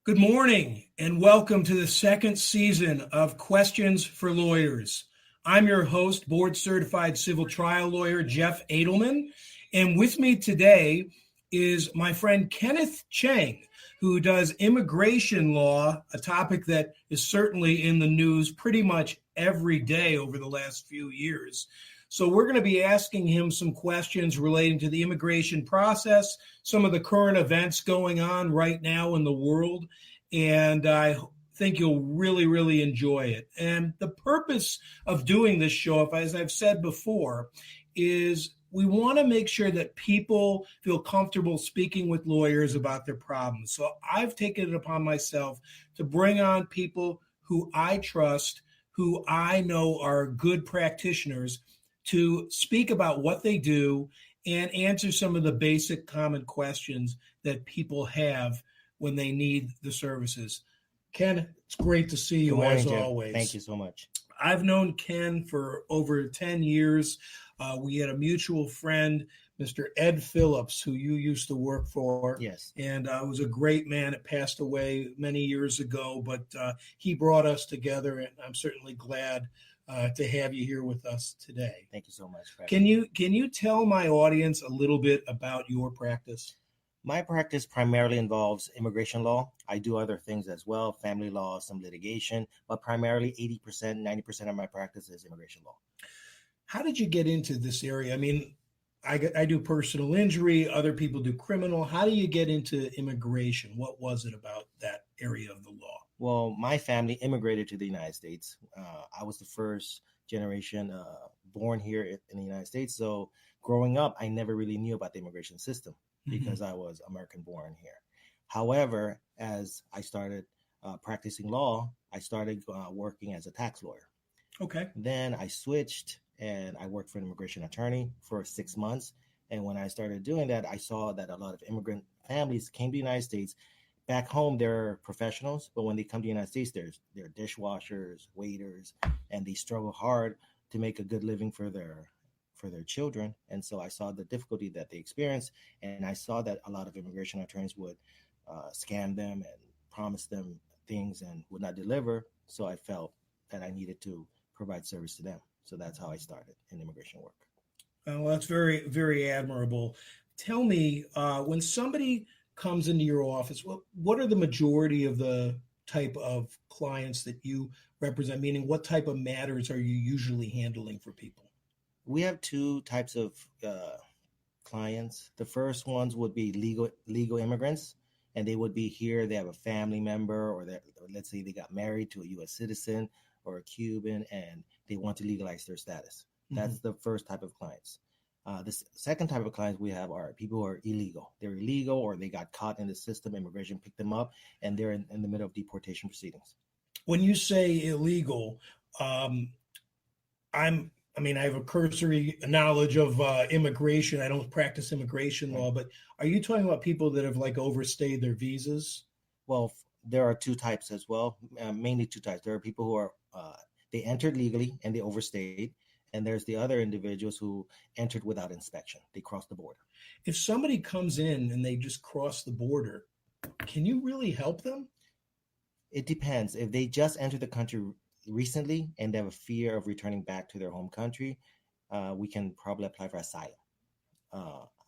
Good morning and welcome to the second season of Questions for Lawyers. I'm your host, board certified civil trial lawyer Jeff Adelman, and with me today is my friend Kenneth Chang, who does immigration law, a topic that is certainly in the news pretty much every day over the last few years. So we're going to be asking him some questions relating to the immigration process, some of the current events going on right now in the world, and I think you'll really enjoy it. And the purpose of doing this show, as I've said before, is we want to make sure that people feel comfortable speaking with lawyers about their problems. So I've taken it upon myself to bring on people who I trust, who I know are good practitioners, to speak about what they do and answer some of the basic common questions that people have when they need the services. Ken, it's great to see you. Good morning, as Jeff. Always. Thank you so much. I've known Ken for over 10 years. We had a mutual friend, Mr. Ed Phillips, who you used to work for. Yes. And was a great man. It passed away many years ago, but he brought us together, and I'm certainly glad to have you here with us today. Thank you so much. Can you tell my audience a little bit about your practice? My practice primarily involves immigration law. I do other things as well, family law, some litigation, but primarily 80%, 90% of my practice is immigration law. How did you get into this area? I mean, I do personal injury, other people do criminal. How do you get into immigration? What was it about that area of the law? Well, my family immigrated to the United States. I was the first generation born here in the United States. So growing up, I never really knew about the immigration system because I was American born here. However, as I started practicing law, I started working as a tax lawyer. Okay. Then I switched and I worked for an immigration attorney for 6 months. And when I started doing that, I saw that a lot of immigrant families came to the United States. Back home, they're professionals, but when they come to the United States, they're dishwashers, waiters, and they struggle hard to make a good living for their children. And so I saw the difficulty that they experience, and I saw that a lot of immigration attorneys would scam them and promise them things and would not deliver. So I felt that I needed to provide service to them. So that's how I started in immigration work. Well, that's very admirable. Tell me, when somebody comes into your office, what are the majority of the type of clients that you represent? Meaning, what type of matters are you usually handling for people? We have two types of clients. The first ones would be legal immigrants, and they would be here. They have a family member, or let's say they got married to a U.S. citizen or a Cuban, and they want to legalize their status. That's the first type of clients. The second type of clients we have are people who are illegal. They're illegal, or they got caught in the system. Immigration picked them up, and they're in the middle of deportation proceedings. When you say illegal, I have a cursory knowledge of immigration. I don't practice immigration law, but are you talking about people that have overstayed their visas? Well, there are two types as well, mainly two types. There are people who are they entered legally and they overstayed. And there's the other individuals who entered without inspection. They crossed the border. If somebody comes in and they just cross the border, can you really help them? It depends. If they just entered the country recently and they have a fear of returning back to their home country, we can probably apply for asylum.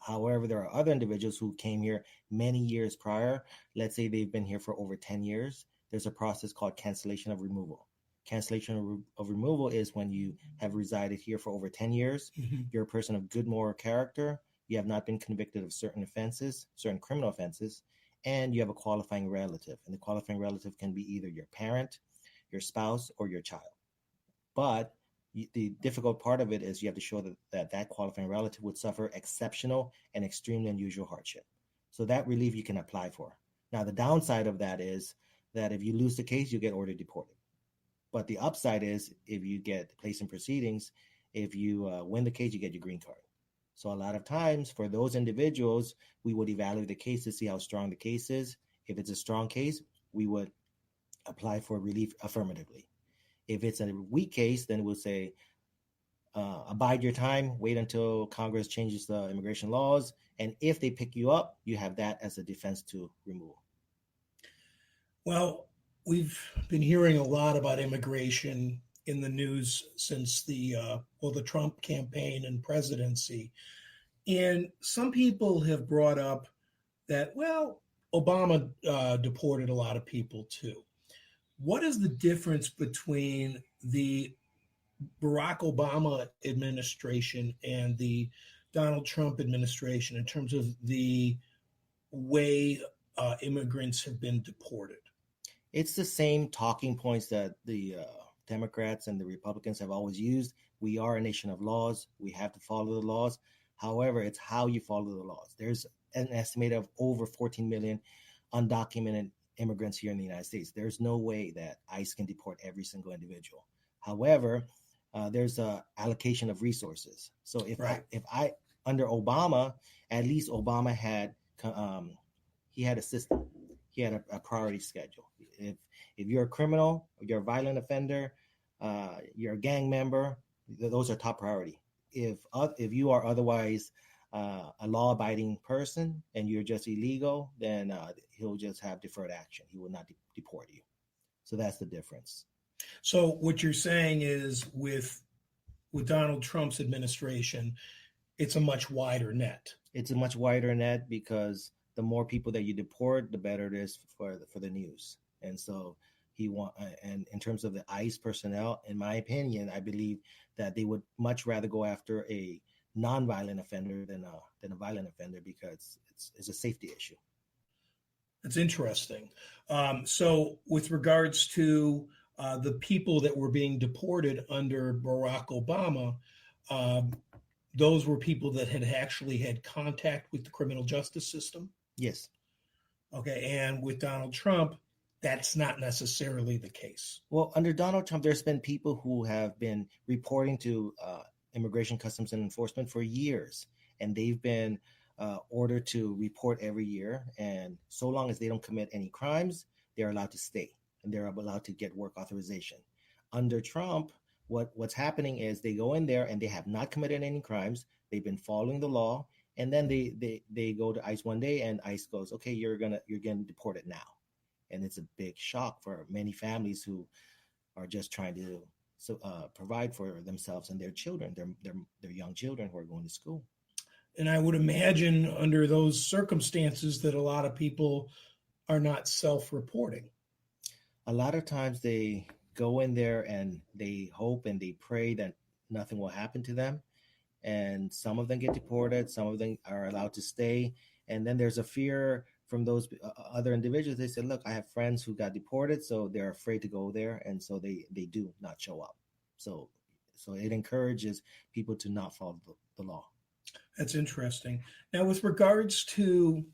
However, there are other individuals who came here many years prior. Let's say they've been here for over 10 years. There's a process called cancellation of removal. Cancellation of removal is when you have resided here for over 10 years. You're a person of good moral character. You have not been convicted of certain offenses, certain criminal offenses, and you have a qualifying relative. And the qualifying relative can be either your parent, your spouse, or your child. But the difficult part of it is you have to show that qualifying relative would suffer exceptional and extremely unusual hardship. So that relief you can apply for. Now, the downside of that is that if you lose the case, you get ordered deported. But the upside is if you get placed in proceedings, if you win the case, you get your green card. So a lot of times for those individuals, we would evaluate the case to see how strong the case is. If it's a strong case, we would apply for relief affirmatively. If it's a weak case, then we'll say, abide your time, wait until Congress changes the immigration laws. And if they pick you up, you have that as a defense to removal. Well, we've been hearing a lot about immigration in the news since the Trump campaign and presidency. And some people have brought up that, well, Obama deported a lot of people too. What is the difference between the Barack Obama administration and the Donald Trump administration in terms of the way immigrants have been deported? It's the same talking points that the Democrats and the Republicans have always used. We are a nation of laws. We have to follow the laws. However, it's how you follow the laws. There's an estimate of over 14 million undocumented immigrants here in the United States. There's no way that ICE can deport every single individual. However, there's a allocation of resources. So if I under Obama, at least Obama had he had a system. He had a priority schedule. If you're a criminal, you're a violent offender, you're a gang member, those are top priority. If you are otherwise a law-abiding person and you're just illegal, then he'll just have deferred action. He will not deport you. So that's the difference. So what you're saying is with Donald Trump's administration, it's a much wider net. It's a much wider net because the more people that you deport, the better it is for the news. And so and in terms of the ICE personnel, in my opinion, I believe that they would much rather go after a non-violent offender than a violent offender because it's a safety issue. That's interesting. So with regards to the people that were being deported under Barack Obama, those were people that had actually had contact with the criminal justice system? Yes. Okay. And with Donald Trump, that's not necessarily the case. Well, under Donald Trump, there's been people who have been reporting to Immigration, Customs, and Enforcement for years, and they've been ordered to report every year. And so long as they don't commit any crimes, they're allowed to stay, and they're allowed to get work authorization. Under Trump, what's happening is they go in there and they have not committed any crimes. They've been following the law, and then they go to ICE one day, and ICE goes, "Okay, you're getting deported now," and it's a big shock for many families who are just trying to provide for themselves and their children, their young children who are going to school. And I would imagine under those circumstances that a lot of people are not self-reporting. A lot of times they go in there and they hope and they pray that nothing will happen to them. And some of them get deported. Some of them are allowed to stay. And then there's a fear from those other individuals. They said, look, I have friends who got deported, so they're afraid to go there. And so they do not show up. So it encourages people to not follow the law. That's interesting. Now, with regards to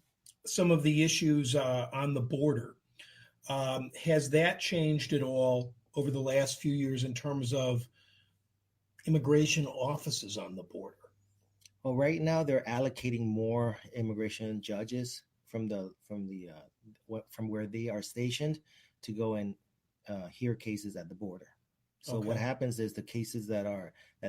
some of the issues on the border, has that changed at all over the last few years in terms of immigration offices on the border? Well, right now they're allocating more immigration judges from where they are stationed to go and hear cases at the border. So Okay. What happens is the cases that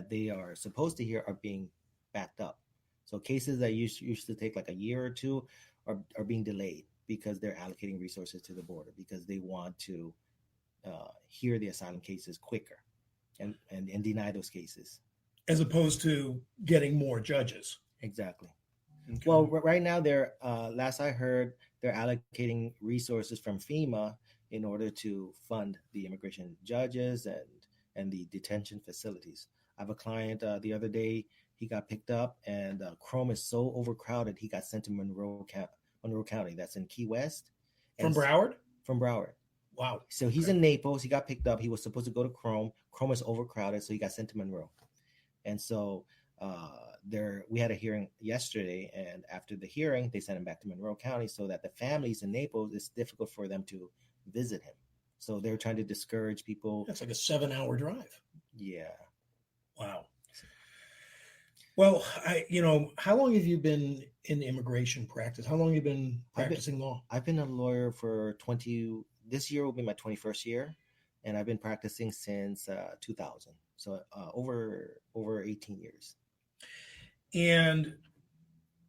they are supposed to hear are being backed up. So cases that used to take like a year or two are being delayed because they're allocating resources to the border because they want to hear the asylum cases quicker and deny those cases. As opposed to getting more judges. Exactly. Okay. Well, right now they're last I heard, they're allocating resources from FEMA in order to fund the immigration judges and the detention facilities. I have a client the other day, he got picked up and Chrome is so overcrowded, he got sent to Monroe County. That's in Key West. From Broward? From Broward. Wow. So he's in Naples. He got picked up. He was supposed to go to Chrome. Chrome is overcrowded, so he got sent to Monroe. And so we had a hearing yesterday, and after the hearing, they sent him back to Monroe County so that the families in Naples, it's difficult for them to visit him. So they're trying to discourage people. That's like a 7-hour drive. Yeah. Wow. Well, how long have you been in immigration practice? How long have you been practicing law? I've been a lawyer for this year will be my 21st year, and I've been practicing since 2000. So over 18 years. And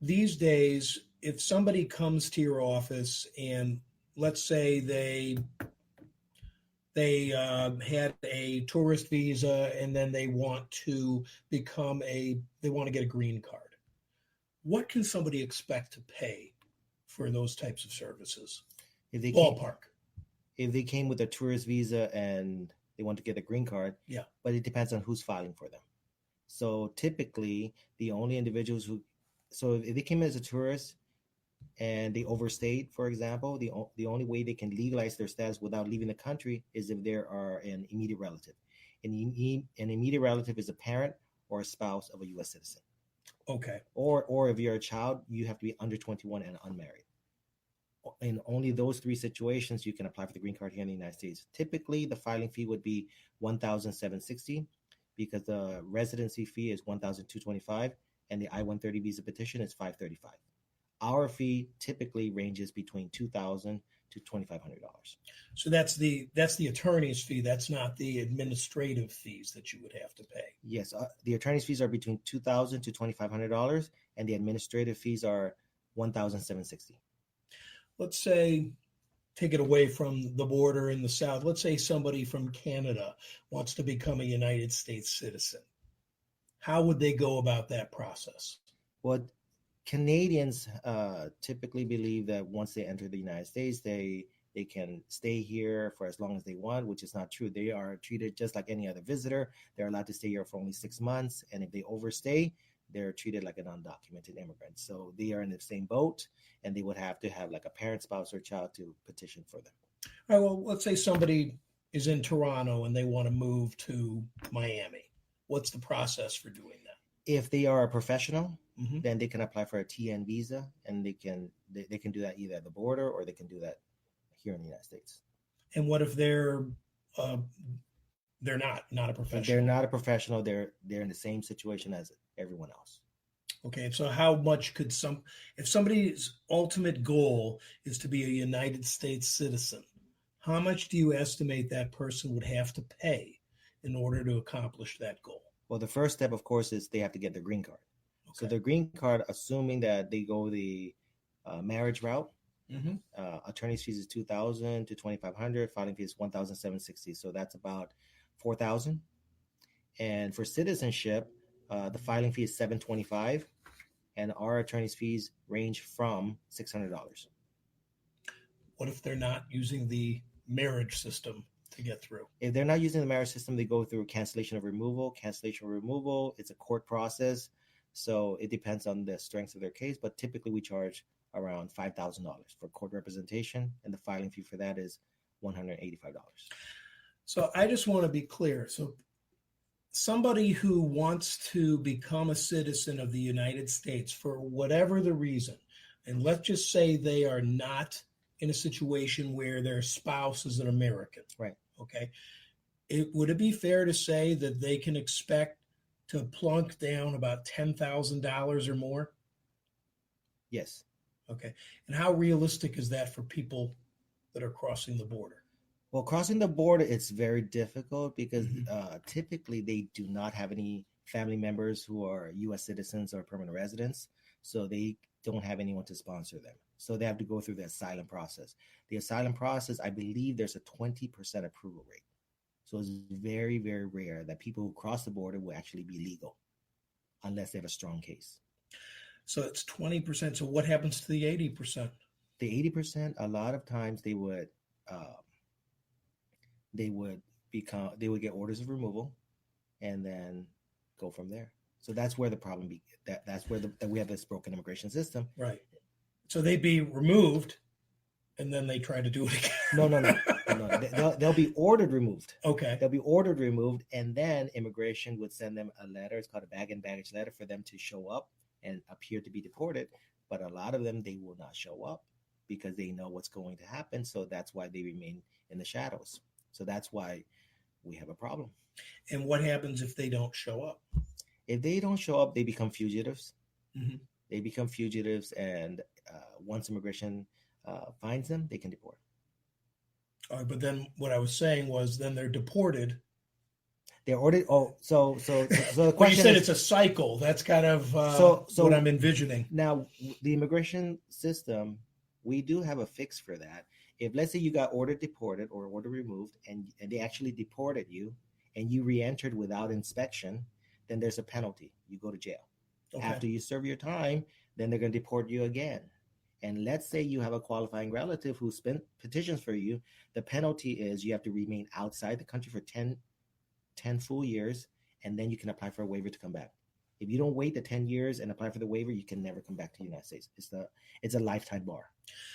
these days, if somebody comes to your office and let's say they had a tourist visa and then they want to get a green card. What can somebody expect to pay for those types of services? If they Ballpark. If they came with a tourist visa and they want to get a green card, yeah, but it depends on who's filing for them. So typically, the only individuals so if they came as a tourist and they overstayed, for example, the only way they can legalize their status without leaving the country is if there are an immediate relative. An immediate relative is a parent or a spouse of a U.S. citizen. Okay. Or if you're a child, you have to be under 21 and unmarried. In only those three situations, you can apply for the green card here in the United States. Typically, the filing fee would be $1,760 because the residency fee is $1,225 and the I-130 visa petition is $535. Our fee typically ranges between $2,000 to $2,500. So that's the attorney's fee. That's not the administrative fees that you would have to pay. Yes, the attorney's fees are between $2,000 to $2,500, and the administrative fees are $1,760. Let's say, take it away from the border in the South. Let's say somebody from Canada wants to become a United States citizen. How would they go about that process? Well, Canadians typically believe that once they enter the United States, they can stay here for as long as they want, which is not true. They are treated just like any other visitor. They're allowed to stay here for only 6 months, and if they overstay, they're treated like an undocumented immigrant. So they are in the same boat, and they would have to have like a parent, spouse, or child to petition for them. All right, well, let's say somebody is in Toronto and they want to move to Miami. What's the process for doing that? If they are a professional, then they can apply for a TN visa, and they can do that either at the border or they can do that here in the United States. And what if they're not a professional? If they're not a professional, they're in the same situation as everyone else. Okay, so how much could if somebody's ultimate goal is to be a United States citizen, how much do you estimate that person would have to pay in order to accomplish that goal? Well, the first step, of course, is they have to get their green card. Okay. So their green card, assuming that they go the marriage route, attorney's fees is $2,000 to $2,500. Filing fee is $1,760. So that's about $4,000. And for citizenship, the filing fee is $725, and our attorney's fees range from $600. What if they're not using the marriage system to get through? If they're not using the marriage system, they go through cancellation of removal. Cancellation of removal, it's a court process, so it depends on the strength of their case, but typically we charge around $5,000 for court representation, and the filing fee for that is $185. So I just want to be clear. So somebody who wants to become a citizen of the United States for whatever the reason, and let's just say they are not in a situation where their spouse is an American. Right. Okay. Would it be fair to say that they can expect to plunk down about $10,000 or more? Yes. Okay. And how realistic is that for people that are crossing the border? Well, crossing the border, it's very difficult because typically they do not have any family members who are U.S. citizens or permanent residents, so they don't have anyone to sponsor them. So they have to go through the asylum process. The asylum process, I believe there's a 20% approval rate. So it's very, very rare that people who cross the border will actually be legal unless they have a strong case. So it's 20%. So what happens to the 80%? The 80%, a lot of times they would get orders of removal and then go from there. So that's where the problem that's where we have this broken immigration system. Right. So they'd be removed and then they try to do it again. No. They'll be ordered removed. Okay. They'll be ordered removed, and then immigration would send them a letter. It's called a bag and baggage letter for them to show up and appear to be deported. But a lot of them, they will not show up because they know what's going to happen. So that's why they remain in the shadows. So that's why we have a problem. And what happens if they don't show up? If they don't show up, they become fugitives. Mm-hmm. They become fugitives, and once immigration finds them, they can deport. All right, but then what I was saying was then they're deported. They're ordered. Oh, so the question well, you said it's a cycle. That's kind of what I'm envisioning. Now, the immigration system, we do have a fix for that. If let's say you got ordered deported or order removed, and they actually deported you, and you re-entered without inspection, then there's a penalty. You go to jail. Okay. After you serve your time, then they're going to deport you again. And let's say you have a qualifying relative who petitions for you, the penalty is you have to remain outside the country for 10 full years, and then you can apply for a waiver to come back. If you don't wait the 10 years and apply for the waiver, you can never come back to the United States. It's a lifetime bar.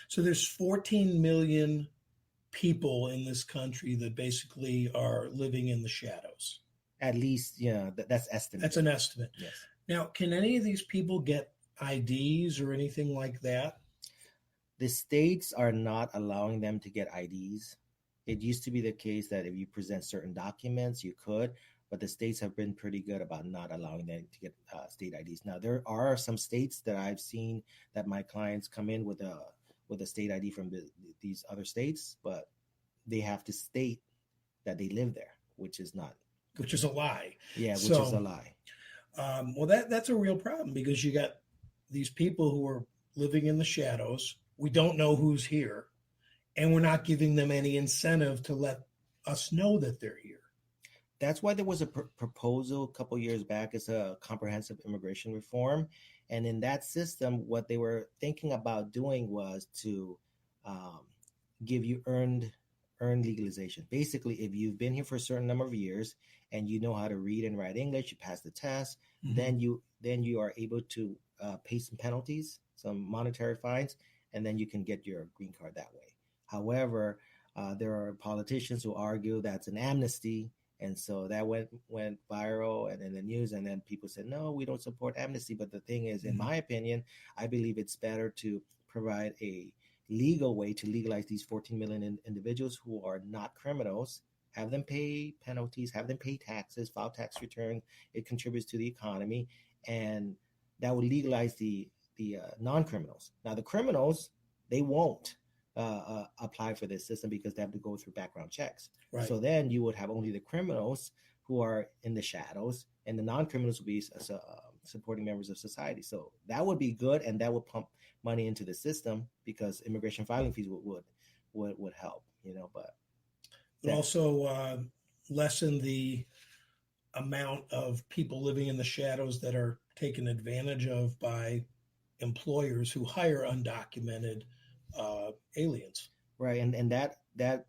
So there's 14 million people in this country that basically are living in the shadows. At least, that's estimated. That's an estimate. Yes. Now, can any of these people get IDs or anything like that? The states are not allowing them to get IDs. It used to be the case that if you present certain documents, you could, but the states have been pretty good about not allowing them to get state IDs. Now, there are some states that I've seen that my clients come in with a state ID from these other states, but they have to state that they live there, which is not. Which is a lie. Yeah, which is a lie. Well, that's a real problem because you got these people who are living in the shadows. We don't know who's here, and we're not giving them any incentive to let us know that they're here. That's why there was a proposal a couple years back. It's a comprehensive immigration reform. And in that system, what they were thinking about doing was to give you earned legalization. Basically, if you've been here for a certain number of years and you know how to read and write English, you pass the test, then you are able to pay some penalties, some monetary fines, and then you can get your green card that way. However, there are politicians who argue that's an amnesty. And so that went viral and in the news, and then people said, no, we don't support amnesty. But the thing is, in my opinion, I believe it's better to provide a legal way to legalize these 14 million individuals who are not criminals, have them pay penalties, have them pay taxes, file tax return. It contributes to the economy, and that would legalize the non-criminals. Now, the criminals, they won't apply for this system because they have to go through background checks. Right. So then you would have only the criminals who are in the shadows, and the non-criminals would be supporting members of society. So that would be good, and that would pump money into the system because immigration filing fees would help. But it also lessen the amount of people living in the shadows that are taken advantage of by employers who hire undocumented aliens. Right, and that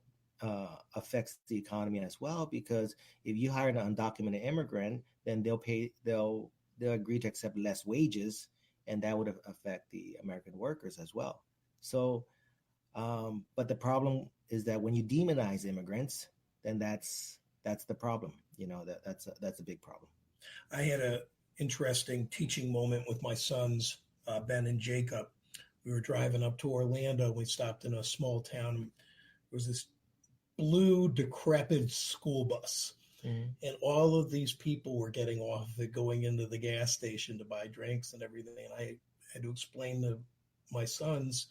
affects the economy as well, because if you hire an undocumented immigrant, then they'll agree to accept less wages, and that would affect the American workers as well. So, but the problem is that when you demonize immigrants, then that's the problem. That's a big problem. I had an interesting teaching moment with my sons, Ben and Jacob. We were driving up to Orlando. We stopped in a small town. There was this blue, decrepit school bus. Mm-hmm. And all of these people were getting off of it, going into the gas station to buy drinks and everything. And I had to explain to my sons,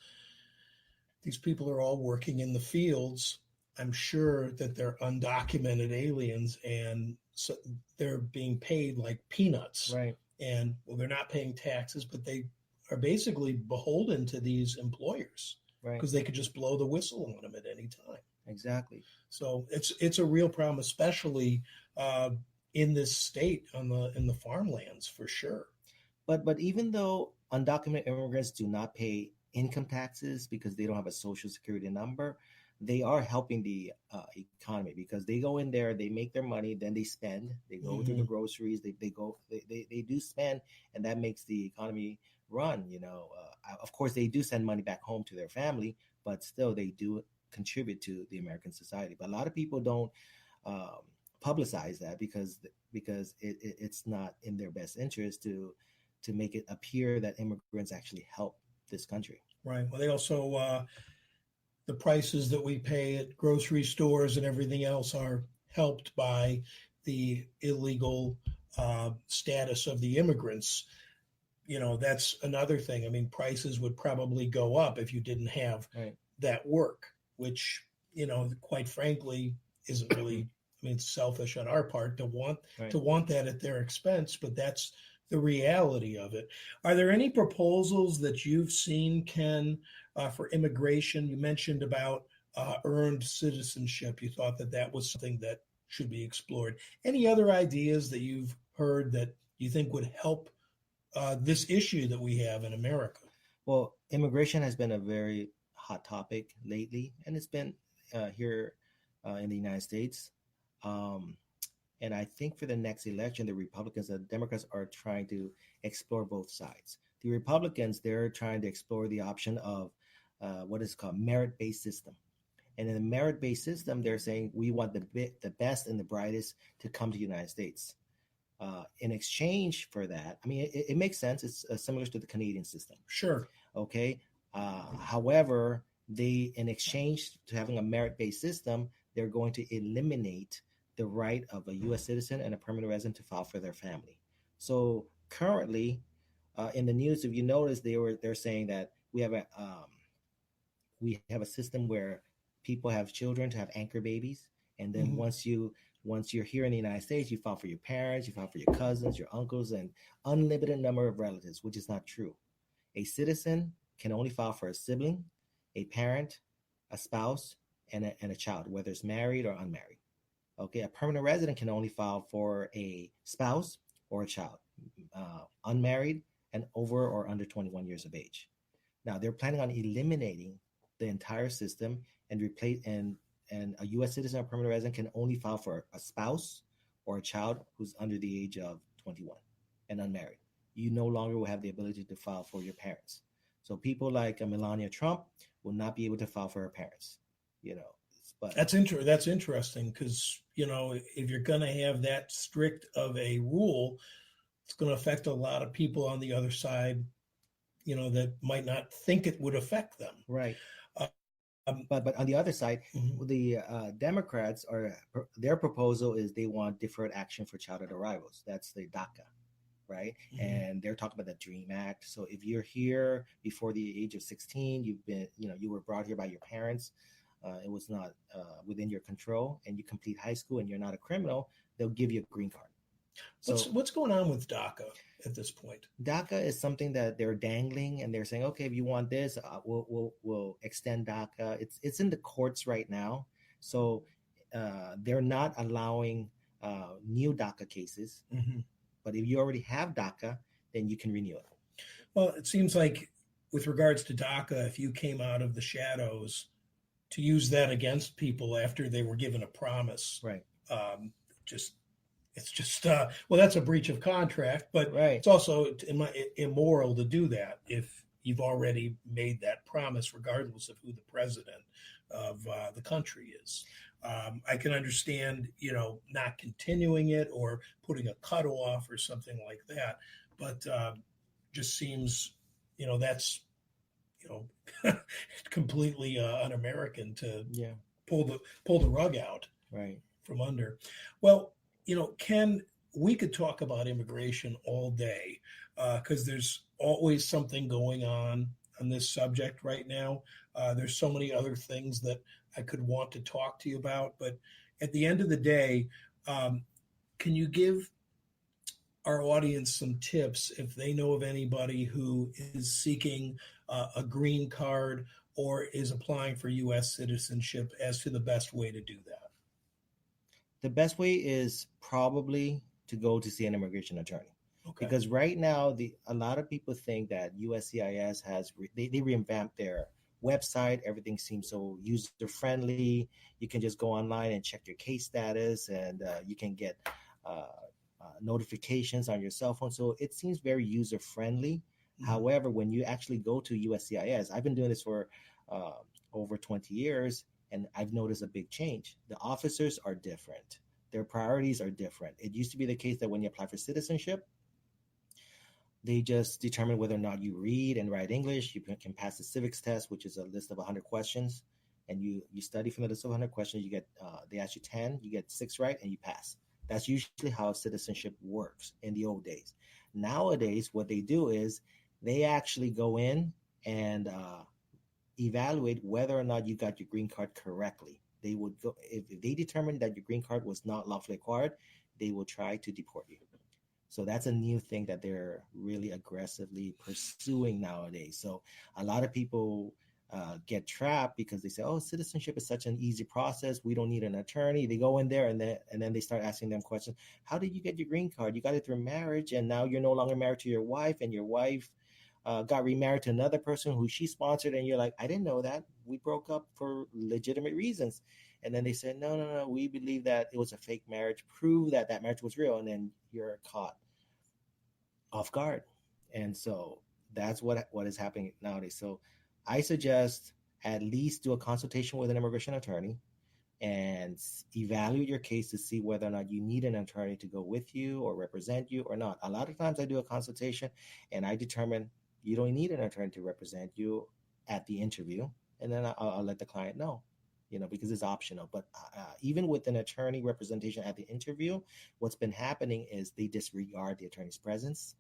these people are all working in the fields. I'm sure that they're undocumented aliens, and so they're being paid like peanuts. Right. And well, they're not paying taxes, but they are basically beholden to these employers, right? Because they could just blow the whistle on them at any time. Exactly. So it's a real problem, especially in this state in the farmlands, for sure. But even though undocumented immigrants do not pay income taxes because they don't have a social security number, they are helping the economy because they go in there, they make their money, then they spend, they go through the groceries, they do spend, and that makes the economy run. Of course, they do send money back home to their family, but still they do contribute to the American society. But a lot of people don't publicize that because it's not in their best interest to make it appear that immigrants actually help this country. Right. Well, they also the prices that we pay at grocery stores and everything else are helped by the illegal status of the immigrants. That's another thing. I mean, prices would probably go up if you didn't have that work, which, quite frankly, isn't really, it's selfish on our part to want that at their expense, but that's the reality of it. Are there any proposals that you've seen, Ken, for immigration? You mentioned about earned citizenship. You thought that that was something that should be explored. Any other ideas that you've heard that you think would help this issue that we have in America? Well, immigration has been a very hot topic lately, and it's been here in the United States. Um, and I think for the next election, the Republicans and the Democrats are trying to explore both sides. The Republicans, they're trying to explore the option of what is called merit-based system. And in the merit-based system, they're saying we want the best and the brightest to come to the United States. In exchange for that, I mean, it makes sense. It's similar to the Canadian system. Sure. Okay. However, in exchange to having a merit-based system, they're going to eliminate the right of a U.S. citizen and a permanent resident to file for their family. So currently, in the news, if you notice, they're saying that we have a system where people have children to have anchor babies, and then once you're here in the United States, you file for your parents, you file for your cousins, your uncles, and unlimited number of relatives, which is not true. A citizen can only file for a sibling, a parent, a spouse, and a child, whether it's married or unmarried. Okay, a permanent resident can only file for a spouse or a child, unmarried and over or under 21 years of age. Now they're planning on eliminating the entire system and replace and a U.S. citizen or permanent resident can only file for a spouse or a child who's under the age of 21 and unmarried. You no longer will have the ability to file for your parents. So people like Melania Trump will not be able to file for her parents. But that's interesting because if you're going to have that strict of a rule, it's going to affect a lot of people on the other side. That might not think it would affect them. Right. But on the other side, the Democrats their proposal is they want deferred action for childhood arrivals. That's the DACA, right? And they're talking about the DREAM Act. So if you're here before the age of 16, you were brought here by your parents, it was not within your control, and you complete high school and you're not a criminal, they'll give you a green card. So what's going on with DACA at this point? DACA is something that they're dangling, and they're saying, okay, if you want this, we'll extend DACA. It's in the courts right now, so they're not allowing new DACA cases. But if you already have DACA, then you can renew it. Well, it seems like with regards to DACA, if you came out of the shadows, to use that against people after they were given a promise, right? It's just that's a breach of contract, but It's also immoral to do that if you've already made that promise, regardless of who the president of the country is. I can understand, not continuing it or putting a cutoff or something like that, but just seems, that's completely un-American to pull the rug out from under. Well, Ken, we could talk about immigration all day because there's always something going on this subject right now. There's so many other things that I could want to talk to you about, but at the end of the day, can you give our audience some tips if they know of anybody who is seeking a green card or is applying for U.S. citizenship as to the best way to do that? The best way is probably to go to see an immigration attorney. Okay. Because right now, a lot of people think that USCIS they revamped their website. Everything seems so user friendly. You can just go online and check your case status, and you can get notifications on your cell phone. So it seems very user friendly. However, when you actually go to USCIS, I've been doing this for over 20 years. And I've noticed a big change. The officers are different. Their priorities are different. It used to be the case that when you apply for citizenship, they just determine whether or not you read and write English. You can pass the civics test, which is a list of 100 questions. And you study from the list of 100 questions. You get they ask you 10, you get 6 right, and you pass. That's usually how citizenship works in the old days. Nowadays, what they do is they actually go in and evaluate whether or not you got your green card correctly. They would go if they determine that your green card was not lawfully acquired, they will try to deport you. So that's a new thing that they're really aggressively pursuing nowadays. So a lot of people get trapped because they say, oh, citizenship is such an easy process. We don't need an attorney. They go in there and then they start asking them questions. How did you get your green card? You got it through marriage, and now you're no longer married to your wife, and your wife got remarried to another person who she sponsored, and you're like, I didn't know that. We broke up for legitimate reasons. And then they said, no, we believe that it was a fake marriage. Prove that that marriage was real, and then you're caught off guard. And so that's what is happening nowadays. So I suggest at least do a consultation with an immigration attorney and evaluate your case to see whether or not you need an attorney to go with you or represent you or not. A lot of times I do a consultation and I determine you don't need an attorney to represent you at the interview, and then I'll let the client know, because it's optional. But even with an attorney representation at the interview, what's been happening is they disregard the attorney's presence.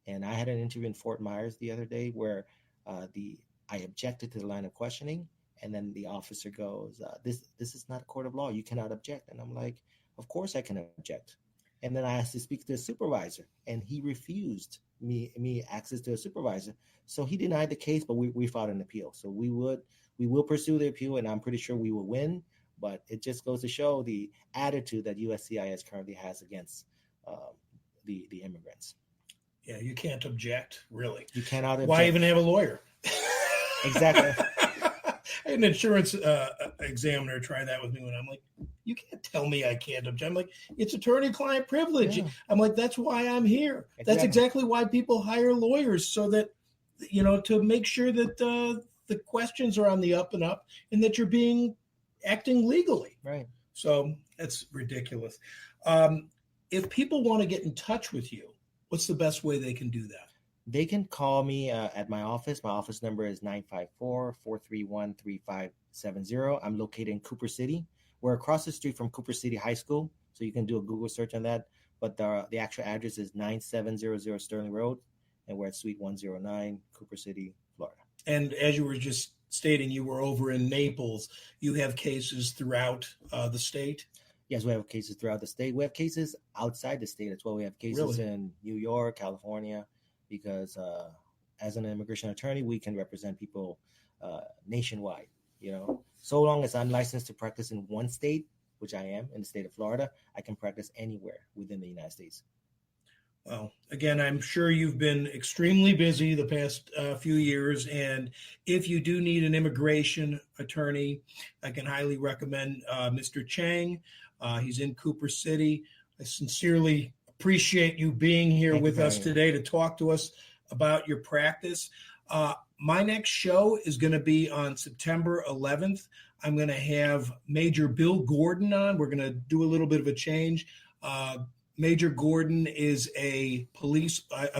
And I had an interview in Fort Myers the other day where I objected to the line of questioning, and then the officer goes, this is not a court of law. You cannot object. And I'm like, of course I can object. And then I asked to speak to a supervisor, and he refused me access to a supervisor. So he denied the case, but we filed an appeal. So we will pursue the appeal, and I'm pretty sure we will win. But it just goes to show the attitude that USCIS currently has against the immigrants. Yeah, you can't object, really. You cannot object. Why even have a lawyer? Exactly. I had an insurance examiner try that with me when I'm like, you can't tell me I can't object. I'm like, it's attorney-client privilege. Yeah. I'm like, that's why I'm here. Exactly. That's exactly why people hire lawyers, so that, to make sure that the questions are on the up and up and that you're acting legally. Right. So that's ridiculous. If people want to get in touch with you, what's the best way they can do that? They can call me at my office. My office number is 954-431-3570. I'm located in Cooper City. We're across the street from Cooper City High School, so you can do a Google search on that. But the actual address is 9700 Sterling Road, and we're at Suite 109, Cooper City, Florida. And as you were just stating, you were over in Naples. You have cases throughout the state? Yes, we have cases throughout the state. We have cases outside the state as well. We have cases in New York, California, because as an immigration attorney, we can represent people nationwide, So long as I'm licensed to practice in one state, which I am, in the state of Florida, I can practice anywhere within the United States. Well, again, I'm sure you've been extremely busy the past few years, and if you do need an immigration attorney, I can highly recommend Mr. Chang. He's in Cooper City. I sincerely appreciate you being here with us today to talk to us about your practice. My next show is going to be on September 11th. I'm going to have Major Bill Gordon on. We're going to do a little bit of a change. Major Gordon is a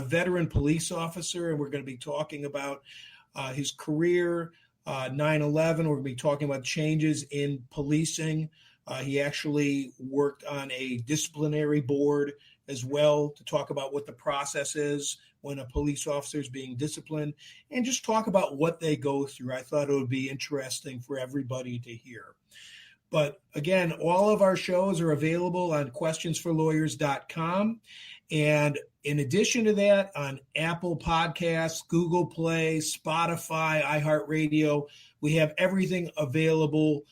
veteran police officer, and we're going to be talking about his career, 9/11. We're going to be talking about changes in policing. He actually worked on a disciplinary board as well to talk about what the process is when a police officer is being disciplined, and just talk about what they go through. I thought it would be interesting for everybody to hear. But again, all of our shows are available on questionsforlawyers.com. And in addition to that, on Apple Podcasts, Google Play, Spotify, iHeartRadio, we have everything available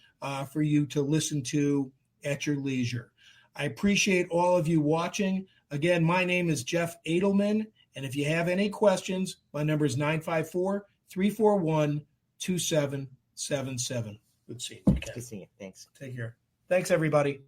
for you to listen to at your leisure. I appreciate all of you watching. Again, my name is Jeff Adelman, and if you have any questions, my number is 954-341-2777. Good seeing you, Ken. Good seeing you. Thanks. Take care. Thanks, everybody.